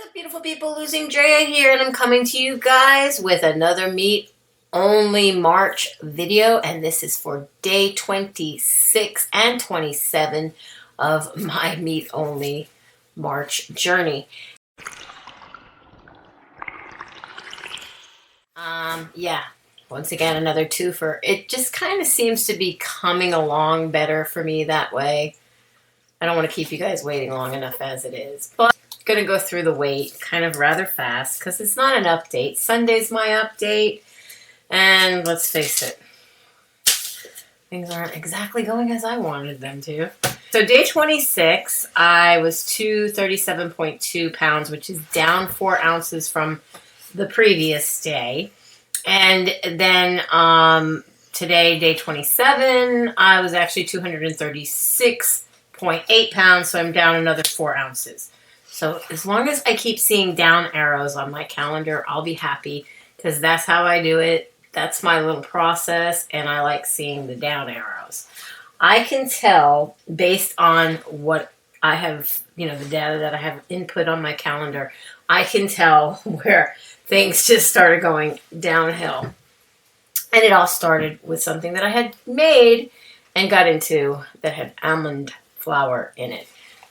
up, beautiful people? LosingDrea here, and I'm coming to you guys with another meat-only March video, and this is for day 26 and 27 of my meat-only March journey. Yeah, once again, another twofer. It just kind of seems to be coming along better for me that way. I don't want to keep you guys waiting long enough as it is, but going to go through the weight kind of rather fast because it's not an update. Sunday's my update, and let's face it, things aren't exactly going as I wanted them to. So day 26, I was 237.2 pounds, which is down 4 ounces from the previous day. And then today, day 27, I was actually 236.8 pounds, so I'm down another 4 ounces. So as long as I keep seeing down arrows on my calendar, I'll be happy because that's how I do it. That's my little process, and I like seeing the down arrows. I can tell based on what I have, the data that I have input on my calendar, I can tell where things just started going downhill. And it all started with something that I had made and got into that had almond flour in it.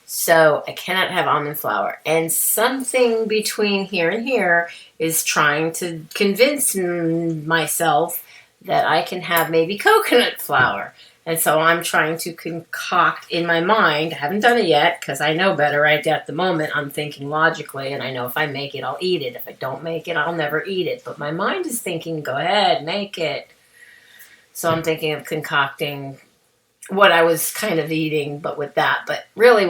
So I cannot have almond flour. And something between here and here is trying to convince myself that I can have maybe coconut flour. And so I'm trying to concoct in my mind. I haven't done it yet because I know better right at the moment. I'm thinking logically, and I know if I make it, I'll eat it. If I don't make it, I'll never eat it. But my mind is thinking, go ahead, make it. So I'm thinking of concocting what I was kind of eating, but with that. But really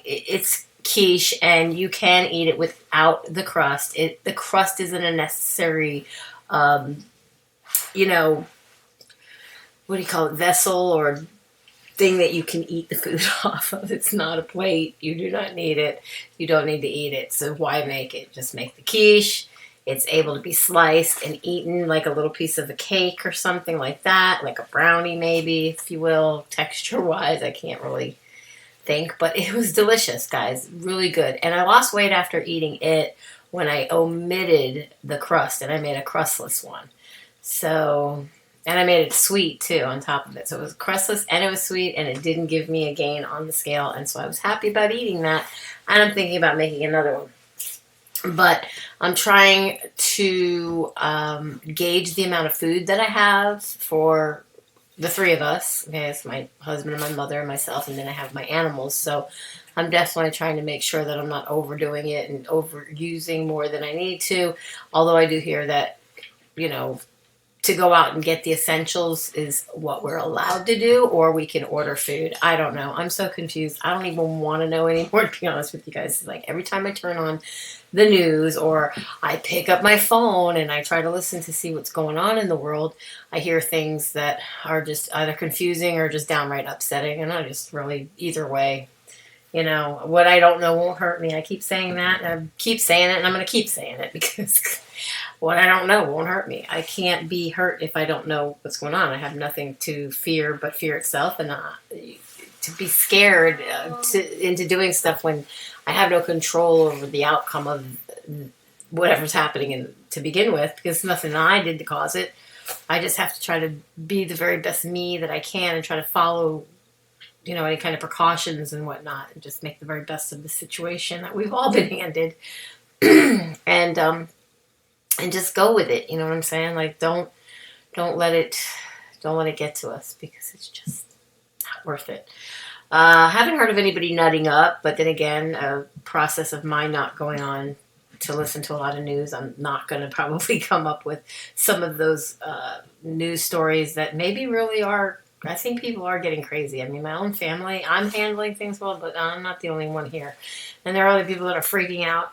it's quiche, and you can eat it without the crust. The crust isn't a necessary, what do you call it, vessel or thing that you can eat the food off of. It's not a plate. You do not need it. You don't need to eat it. So why make it? Just make the quiche. It's able to be sliced and eaten like a little piece of a cake or something like that, like a brownie maybe, if you will, texture-wise. I can't really think, but it was delicious, guys. Really good. And I lost weight after eating it when I omitted the crust, and I made a crustless one. So, and I made it sweet, too, on top of it. So it was crustless, and it was sweet, and it didn't give me a gain on the scale, and so I was happy about eating that, and I'm thinking about making another one. But I'm trying to gauge the amount of food that I have for the three of us. Okay, it's my husband and my mother and myself, and then I have my animals. So I'm definitely trying to make sure that I'm not overdoing it and overusing more than I need to. Although I do hear that, to go out and get the essentials is what we're allowed to do, or we can order food. I don't know. I'm so confused. I don't even want to know anymore, to be honest with you guys. It's like every time I turn on the news or I pick up my phone and I try to listen to see what's going on in the world, I hear things that are just either confusing or just downright upsetting, and I just really, either way, what I don't know won't hurt me. I keep saying that, and I keep saying it, and I'm going to keep saying it because what I don't know won't hurt me. I can't be hurt if I don't know what's going on. I have nothing to fear but fear itself, and to be scared into doing stuff when I have no control over the outcome of whatever's happening to begin with, because nothing I did to cause it. I just have to try to be the very best me that I can and try to follow any kind of precautions and whatnot, and just make the very best of the situation that we've all been handed. and just go with it. You know what I'm saying? Like, don't let it get to us, because it's just not worth it. Haven't heard of anybody nutting up, but then again, a process of mine not going on to listen to a lot of news, I'm not going to probably come up with some of those news stories that maybe really are. I think people are getting crazy. I mean, my own family, I'm handling things well, but I'm not the only one here. And there are other people that are freaking out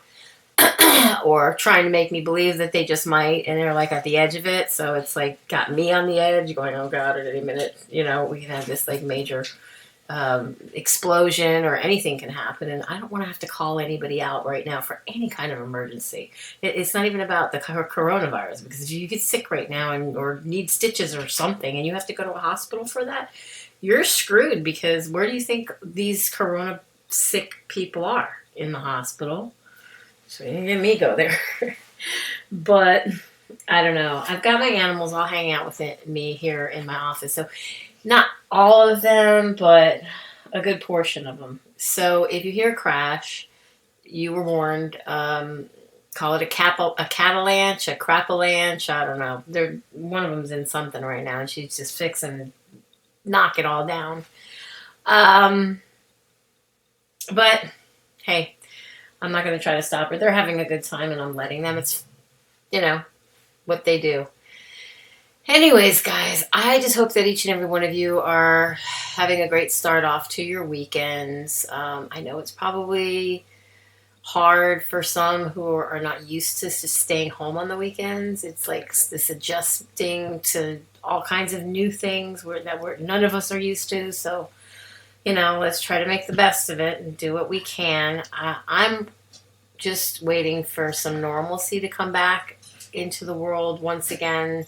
or trying to make me believe that they just might, and they're like at the edge of it. So it's like got me on the edge going, oh God, at any minute, we can have this like major explosion, or anything can happen. And I don't want to have to call anybody out right now for any kind of emergency. It's not even about the coronavirus, because if you get sick right now or need stitches or something and you have to go to a hospital for that, you're screwed, because where do you think these corona sick people are? In the hospital. So you didn't get me go there. But I don't know. I've got my animals all hanging out with me here in my office. So not all of them, but a good portion of them. So if you hear a crash, you were warned. Call it a catalanche, a crapalanche. I don't know. One of them's in something right now, and she's just fixing to knock it all down. But hey, I'm not going to try to stop her. They're having a good time, and I'm letting them. It's, what they do. Anyways, guys, I just hope that each and every one of you are having a great start off to your weekends. I know it's probably hard for some who are not used to just staying home on the weekends. It's like this adjusting to all kinds of new things that none of us are used to. So, let's try to make the best of it and do what we can. I'm just waiting for some normalcy to come back into the world once again,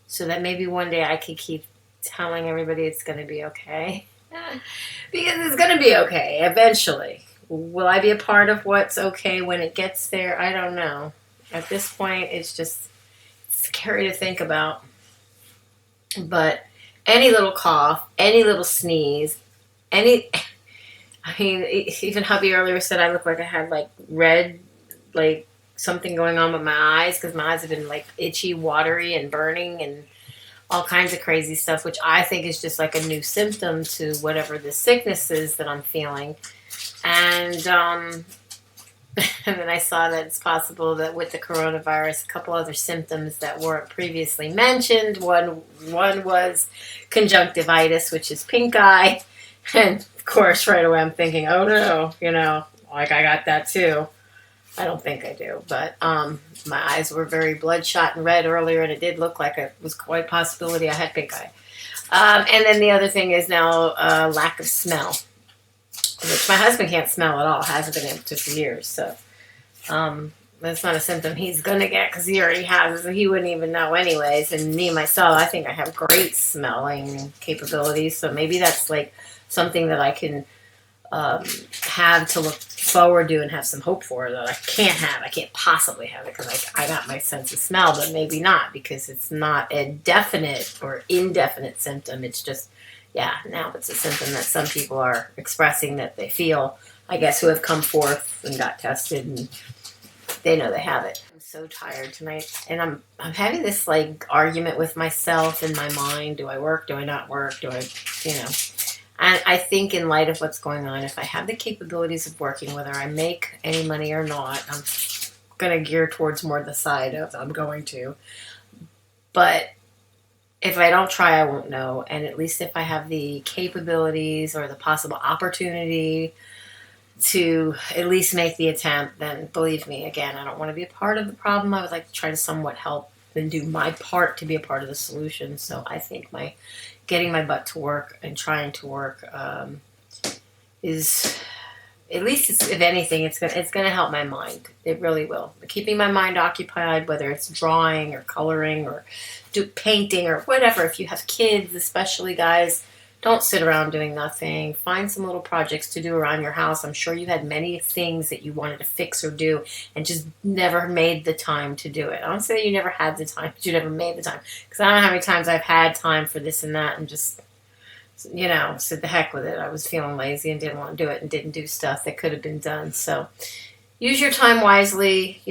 so that maybe one day I could keep telling everybody it's going to be okay. Because it's going to be okay eventually. Will I be a part of what's okay when it gets there? I don't know. At this point, it's just scary to think about. But any little cough, any little sneeze, even hubby earlier said I look like I had red, something going on with my eyes, because my eyes have been itchy, watery, and burning, and all kinds of crazy stuff, which I think is just like a new symptom to whatever the sickness is that I'm feeling. And and then I saw that it's possible that with the coronavirus, a couple other symptoms that weren't previously mentioned. One was conjunctivitis, which is pink eye. And of course, right away I'm thinking, oh no, I got that too. I don't think I do, but my eyes were very bloodshot and red earlier, and it did look like it was quite a possibility I had pink eye. And then the other thing is now lack of smell, which my husband can't smell at all, hasn't been able to for years. So that's not a symptom he's going to get, because he already has it, so he wouldn't even know anyways. And me, myself, I think I have great smelling capabilities, so maybe that's something that I can have to look forward to and have some hope for, that I can't possibly have it, because I got my sense of smell, but maybe not, because it's not a definite or indefinite symptom. It's just, now it's a symptom that some people are expressing that they feel, I guess, who have come forth and got tested, and they know they have it. I'm so tired tonight, and I'm having this argument with myself in my mind. Do I work? Do I not work? Do I, And I think in light of what's going on, if I have the capabilities of working, whether I make any money or not, I'm going to gear towards more the side of I'm going to. But if I don't try, I won't know. And at least if I have the capabilities or the possible opportunity to at least make the attempt, then believe me, again, I don't want to be a part of the problem. I would like to try to somewhat help and do my part to be a part of the solution. So I think getting my butt to work and trying to work is, at least if anything, it's gonna help my mind. It really will. Keeping my mind occupied, whether it's drawing or coloring or painting or whatever. If you have kids, especially, guys, don't sit around doing nothing. Find some little projects to do around your house. I'm sure you had many things that you wanted to fix or do and just never made the time to do it. I don't say you never had the time, but you never made the time. Because I don't know how many times I've had time for this and that and just, said the heck with it. I was feeling lazy and didn't want to do it and didn't do stuff that could have been done. So use your time wisely.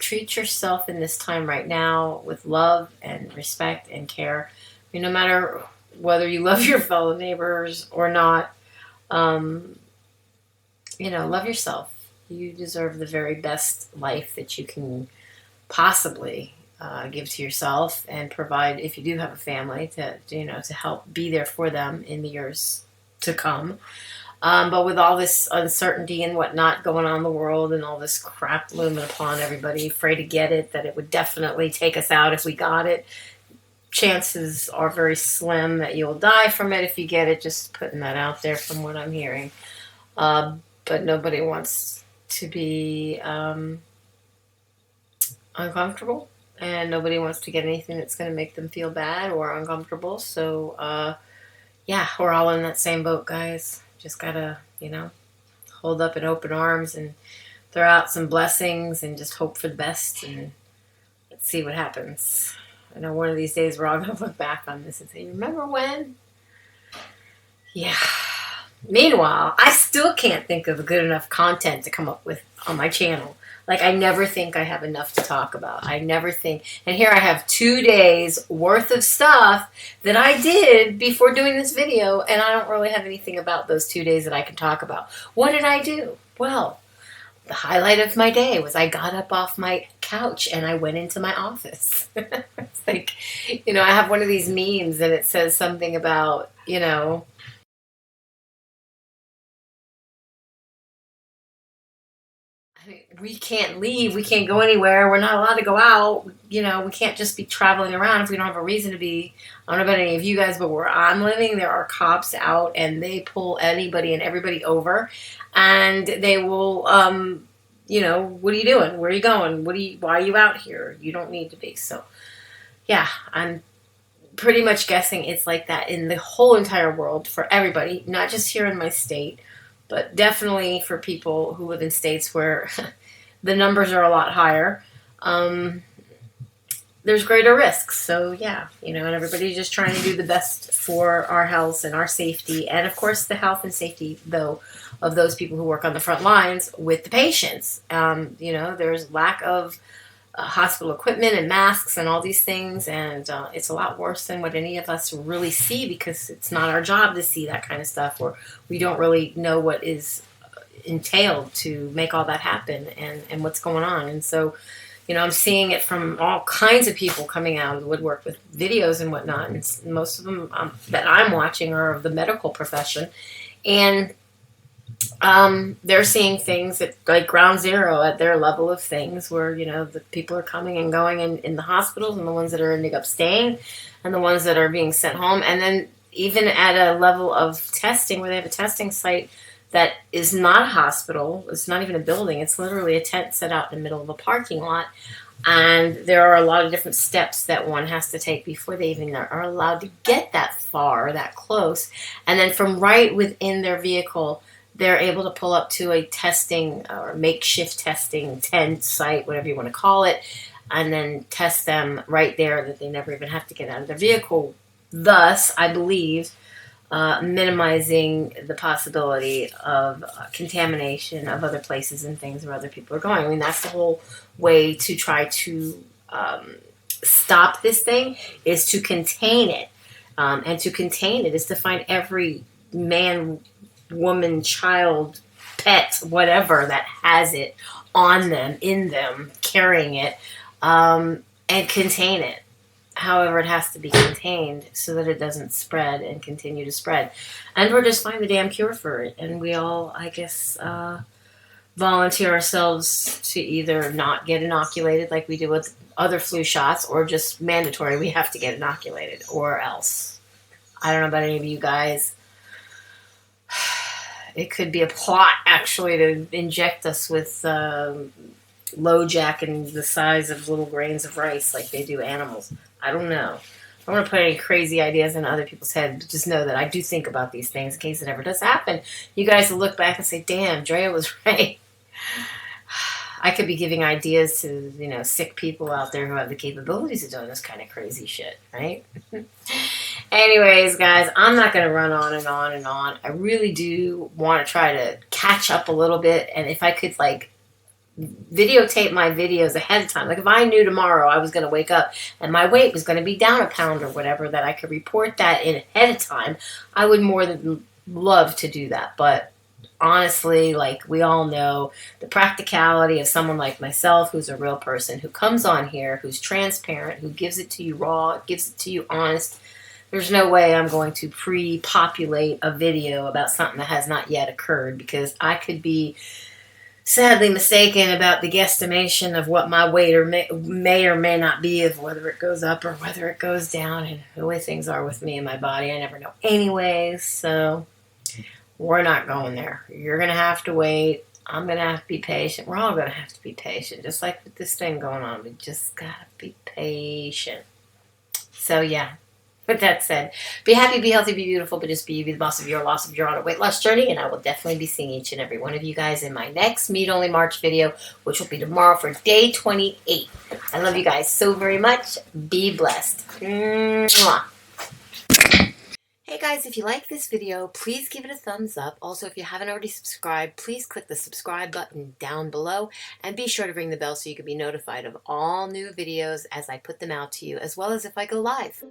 Treat yourself in this time right now with love and respect and care. No matter whether you love your fellow neighbors or not, love yourself. You deserve the very best life that you can possibly give to yourself, and provide, if you do have a family, to help be there for them in the years to come. But with all this uncertainty and whatnot going on in the world, and all this crap looming upon everybody, afraid to get it, that it would definitely take us out if we got it, chances are very slim that you'll die from it if you get it. Just putting that out there from what I'm hearing. But nobody wants to be uncomfortable, and nobody wants to get anything that's going to make them feel bad or uncomfortable. So, we're all in that same boat, guys. Just gotta, hold up in open arms and throw out some blessings and just hope for the best, and let's see what happens. I know one of these days we're all going to look back on this and say, remember when? Yeah. Meanwhile, I still can't think of good enough content to come up with on my channel. Like, I never think I have enough to talk about. I never think. And here I have 2 days worth of stuff that I did before doing this video, and I don't really have anything about those 2 days that I can talk about. What did I do? Well, the highlight of my day was I got up off my couch and I went into my office. It's like, you know, I have one of these memes and it says something about, you know, I mean, we can't leave. We can't go anywhere. We're not allowed to go out. You know, we can't just be traveling around if we don't have a reason to be. I don't know about any of you guys, but where I'm living, there are cops out and they pull anybody and everybody over, and they will, you know, what are you doing? Where are you going? Why are you out here? You don't need to be. So, yeah, I'm pretty much guessing it's like that in the whole entire world for everybody, not just here in my state, but definitely for people who live in states where the numbers are a lot higher. There's greater risks. So, yeah, you know, and everybody's just trying to do the best for our health and our safety. And, of course, the health and safety, though, of those people who work on the front lines with the patients. You know, there's lack of hospital equipment and masks and all these things, and it's a lot worse than what any of us really see, because it's not our job to see that kind of stuff, or we don't really know what is entailed to make all that happen, and what's going on. And so, you know, I'm seeing it from all kinds of people coming out of the woodwork with videos and whatnot, and most of them that I'm watching are of the medical profession, and they're seeing things at like ground zero at their level of things, where, you know, the people are coming and going in the hospitals, and the ones that are ending up staying, and the ones that are being sent home. And then even at a level of testing where they have a testing site that is not a hospital, it's not even a building, it's literally a tent set out in the middle of a parking lot. And there are a lot of different steps that one has to take before they even are allowed to get that far, that close. And then from right within their vehicle, they're able to pull up to a testing or makeshift testing tent site, whatever you want to call it, and then test them right there, that they never even have to get out of their vehicle. Thus, I believe, minimizing the possibility of contamination of other places and things where other people are going. I mean, that's the whole way to try to stop this thing, is to contain it. And to contain it is to find every man, woman, child, pet, whatever that has it on them, in them, carrying it, and contain it. However, it has to be contained so that it doesn't spread and continue to spread. And we're just find the damn cure for it. And we all, I guess, volunteer ourselves to either not get inoculated like we do with other flu shots, or just mandatory, we have to get inoculated, or else. I don't know about any of you guys. It could be a plot, actually, to inject us with low jack and the size of little grains of rice like they do animals. I don't know. I don't want to put any crazy ideas in other people's heads, but just know that I do think about these things in case it ever does happen. You guys will look back and say, damn, Drea was right. I could be giving ideas to, you know, sick people out there who have the capabilities of doing this kind of crazy shit, right? Anyways, guys, I'm not going to run on and on and on. I really do want to try to catch up a little bit. And if I could, like, videotape my videos ahead of time. Like, if I knew tomorrow I was going to wake up and my weight was going to be down a pound or whatever, that I could report that in ahead of time, I would more than love to do that. But honestly, like we all know, the practicality of someone like myself, who's a real person, who comes on here, who's transparent, who gives it to you raw, gives it to you honest, there's no way I'm going to pre-populate a video about something that has not yet occurred, because I could be sadly mistaken about the guesstimation of what my weight may or may not be, of whether it goes up or whether it goes down. And the way things are with me and my body, I never know anyways. So we're not going there. You're going to have to wait. I'm going to have to be patient. We're all going to have to be patient. Just like with this thing going on, we just got to be patient. So, yeah. With that said, be happy, be healthy, be beautiful, but just be you, be the boss of your loss if you're on a weight loss journey. And I will definitely be seeing each and every one of you guys in my next Meat Only March video, which will be tomorrow for day 28. I love you guys so very much. Be blessed. Mwah. Hey guys, if you like this video, please give it a thumbs up. Also, if you haven't already subscribed, please click the subscribe button down below and be sure to ring the bell so you can be notified of all new videos as I put them out to you, as well as if I go live.